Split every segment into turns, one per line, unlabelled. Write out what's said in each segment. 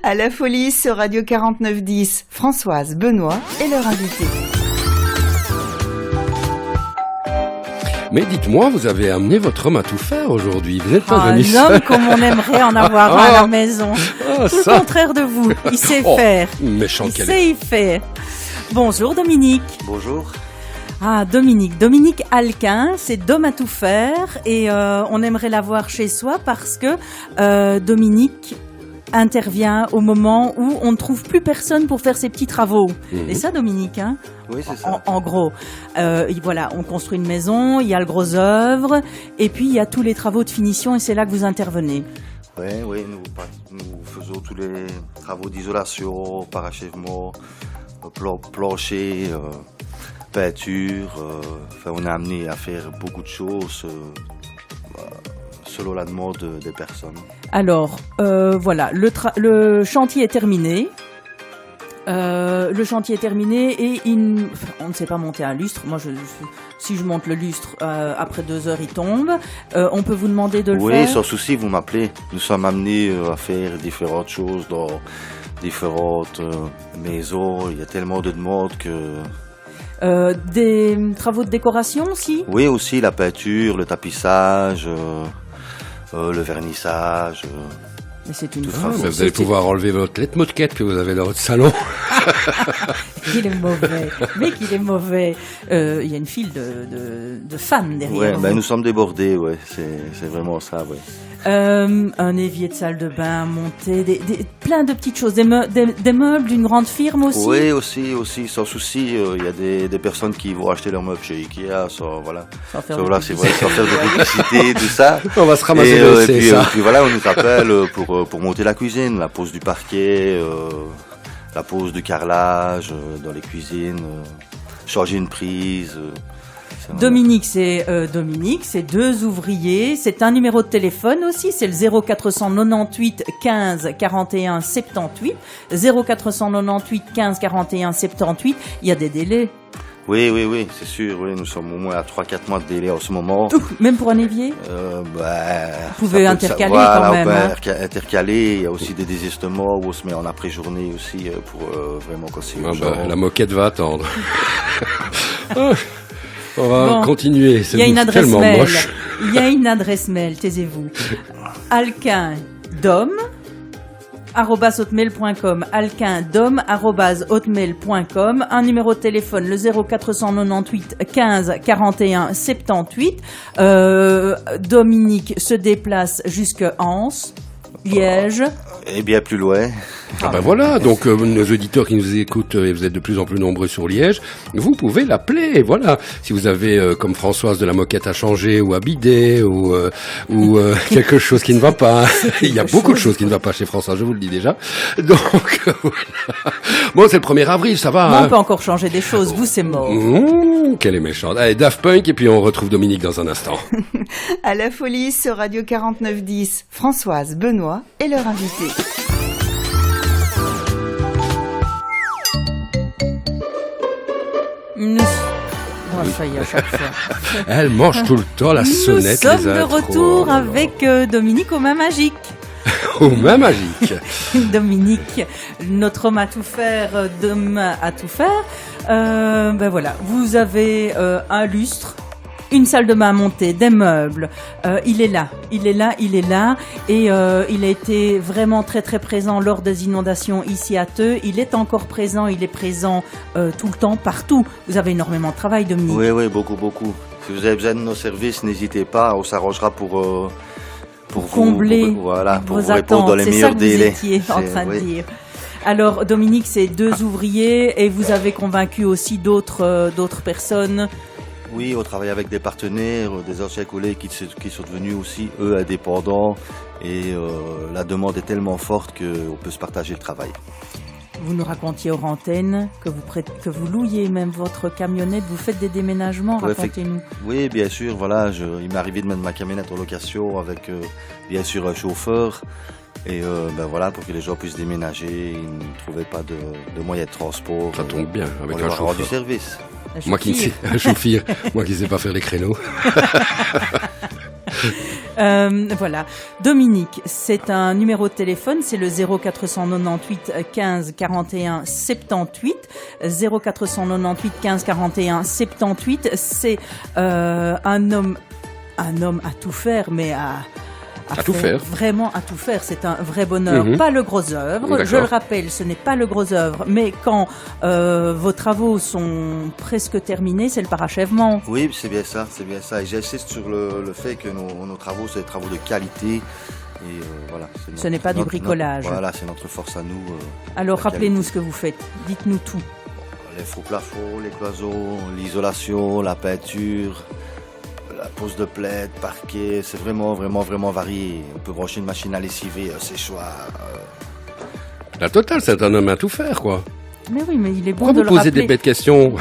À la folie sur Radio 4910, Françoise, Benoît et leur invité.
Mais dites-moi, vous avez amené votre homme à tout faire aujourd'hui. Vous n'êtes pas venu
un homme comme on aimerait en avoir un à la maison. Tout le contraire de vous. Il sait faire.
Méchant
Il sait y faire. Bonjour Dominique.
Bonjour.
Ah, Dominique Alquin, c'est d'homme à tout faire et on aimerait l'avoir chez soi parce que Dominique intervient au moment où on ne trouve plus personne pour faire ses petits travaux. Et ça, Dominique, hein?
Oui, c'est ça.
En gros, voilà, on construit une maison, il y a le gros œuvre, et puis il y a tous les travaux de finition, et c'est là que vous intervenez.
Oui, nous faisons tous les travaux d'isolation, parachèvement, plancher, peinture. On est amené à faire beaucoup de choses selon la demande des personnes.
Alors, voilà, le chantier est terminé. Le chantier est terminé et on ne sait pas monter un lustre. Moi, si je monte le lustre, après 2 heures, il tombe. On peut vous demander de le faire?
Oui, sans souci, vous m'appelez. Nous sommes amenés à faire différentes choses dans différentes maisons. Il y a tellement de demandes que...
Des travaux de décoration aussi?
Oui, aussi la peinture, le tapissage, le vernissage.
Mais c'est une
vous allez pouvoir enlever votre lettre-moquette que vous avez dans votre salon.
Il est mauvais. Mais qu'il est mauvais. Il y a une file de fans derrière.
Ouais, nous sommes débordés, ouais. C'est vraiment ça, ouais.
Un évier de salle de bain monté, plein de petites choses, des meubles d'une grande firme aussi.
Oui, aussi, sans souci. Il y a des personnes qui vont acheter leurs meubles chez Ikea, sans faire de publicité, tout ça.
On va se ramasser
et puis voilà, on nous appelle pour monter la cuisine, la pose du parquet, la pose du carrelage dans les cuisines, changer une prise.
Dominique, c'est 2 ouvriers, c'est un numéro de téléphone aussi, c'est le 0498 15 41 78, 0498 15 41 78, il y a des délais.
Oui, c'est sûr, oui, nous sommes au moins à 3-4 mois de délai en ce moment.
Même pour un évier?
Vous
pouvez intercaler quand même.
On peut intercaler, il y a aussi des désistements où on se met en après-journée aussi pour vraiment casser
la moquette va attendre. On va continuer, c'est tellement moche.
Il y a une adresse mail, taisez-vous. alquindom @hotmail.com, alquindom@hotmail.com, un numéro de téléphone, le 0498 15 41 78. Dominique se déplace jusqu'à Anse, Liège.
Et bien plus loin.
Voilà, donc nos auditeurs qui nous écoutent, et vous êtes de plus en plus nombreux sur Liège, vous pouvez l'appeler, voilà. Si vous avez, comme Françoise, de la moquette à changer ou à bider ou quelque chose qui ne va pas. Il y a beaucoup de choses qui ne vont pas chez Françoise, je vous le dis déjà. Donc, voilà. Bon, c'est le 1er avril, ça va.
On peut encore changer des choses, vous c'est mort.
Quelle est méchante. Allez, Daft Punk, et puis on retrouve Dominique dans un instant.
À la folie sur Radio 4910, Françoise, Benoît et leur invité.
Ça y est, à chaque fois.
Elle mange tout le temps la sonnette.
Nous sommes de retour avec Dominique aux mains magiques.
Aux mains magiques.
Dominique, notre homme à tout faire, d'homme à tout faire. Voilà, vous avez un lustre, une salle de bain à monter, des meubles. Il est là. Et il a été vraiment très très présent lors des inondations ici à Theux. Il est encore présent, tout le temps, partout. Vous avez énormément de travail, Dominique.
Oui, beaucoup. Si vous avez besoin de nos services, n'hésitez pas, on s'arrangera pour
combler
vos
répondre
attentes. Dans les meilleurs délais.
C'est ça que vous étiez en train de dire. Alors, Dominique, c'est 2 ouvriers et vous avez convaincu aussi d'autres personnes.
Oui, on travaille avec des partenaires, des anciens collègues qui sont devenus aussi, eux, indépendants. Et la demande est tellement forte qu'on peut se partager le travail.
Vous nous racontiez hors antenne que vous louiez même votre camionnette, vous faites des déménagements, racontez-nous.
Oui, bien sûr, voilà, il m'est arrivé de mettre ma camionnette en location avec bien sûr un chauffeur. Et voilà, pour que les gens puissent déménager, ils ne trouvaient pas de moyens de transport.
Ça tombe bien, avec
un chauffeur.
Du
service.
Moi qui ne sais pas faire les créneaux.
Voilà. Dominique, c'est un numéro de téléphone, c'est le 0498 15 41 78. 0498 15 41 78. C'est un homme à tout faire, mais à
tout faire.
Vraiment à tout faire, c'est un vrai bonheur. Pas le gros œuvre,
D'accord.
je le rappelle, ce n'est pas le gros œuvre, mais quand vos travaux sont presque terminés, c'est le parachèvement.
Oui, c'est bien ça, c'est bien ça. Et j'insiste sur le fait que nos travaux, c'est des travaux de qualité. Et voilà,
Ce n'est pas du bricolage.
Voilà, c'est notre force à nous.
Alors
la
rappelez-nous
qualité.
ce que vous faites, dites-nous tout.
Les faux plafonds, les cloisons, l'isolation, la peinture, la pose de plaid, parquet, c'est vraiment varié. On peut brancher une machine à lessiver, séchoir.
La totale, c'est un homme à tout faire, quoi.
Mais oui, mais il est bon
Pourquoi
de
vous
le
posez
rappeler.
des bêtes questions?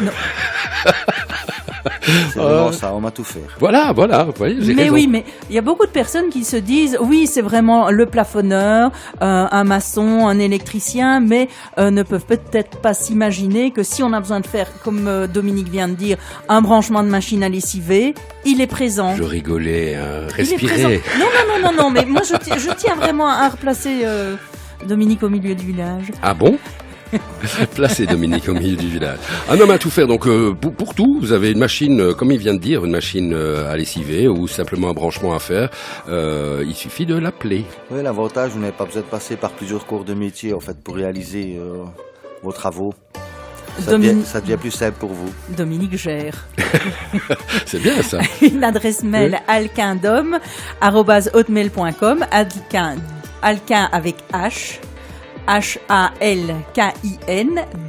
C'est vraiment ça, on m'a tout faire.
Voilà, vous voyez, j'ai
Mais
raison.
oui, mais il y a beaucoup de personnes qui se disent, oui, c'est vraiment le plafonneur, un maçon, un électricien, mais ne peuvent peut-être pas s'imaginer que si on a besoin de faire, comme Dominique vient de dire, un branchement de machine à lessiver, il est présent.
Je rigolais,
Il est présent.
respirez.
Non, mais moi je tiens vraiment à replacer Dominique au milieu du village.
Ah bon? Placez Dominique au milieu du village. Un homme à tout faire, donc pour tout, vous avez une machine, comme il vient de dire, une machine à lessiver ou simplement un branchement à faire. Il suffit de l'appeler.
Oui, l'avantage, vous n'avez pas besoin de passer par plusieurs cours de métier en fait pour réaliser vos travaux. Ça devient plus simple pour vous.
Dominique gère.
C'est bien ça.
Une adresse mail alquindom@hotmail.com, alquin avec H. HALKIN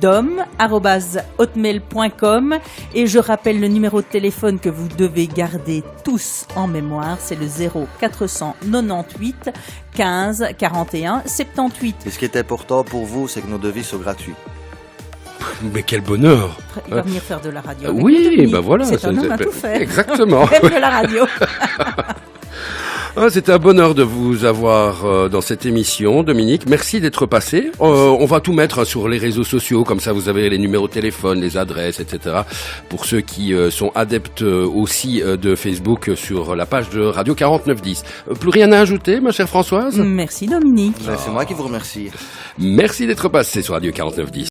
dom@hotmail.com, et je rappelle le numéro de téléphone que vous devez garder tous en mémoire, c'est le 0498 15 41 78.
Et ce qui est important pour vous, c'est que nos devis sont gratuits.
Mais quel bonheur.
Il va venir faire de la radio. avec nous,
Oui,
Dominique.
ben voilà.
C'est un homme à tout faire.
Exactement.
Même de la radio.
C'est un bonheur de vous avoir dans cette émission, Dominique. Merci d'être passé. On va tout mettre sur les réseaux sociaux, comme ça vous avez les numéros de téléphone, les adresses, etc. Pour ceux qui sont adeptes aussi de Facebook sur la page de Radio 4910. Plus rien à ajouter, ma chère Françoise?
Merci Dominique.
C'est moi qui vous remercie.
Merci d'être passé sur Radio 4910.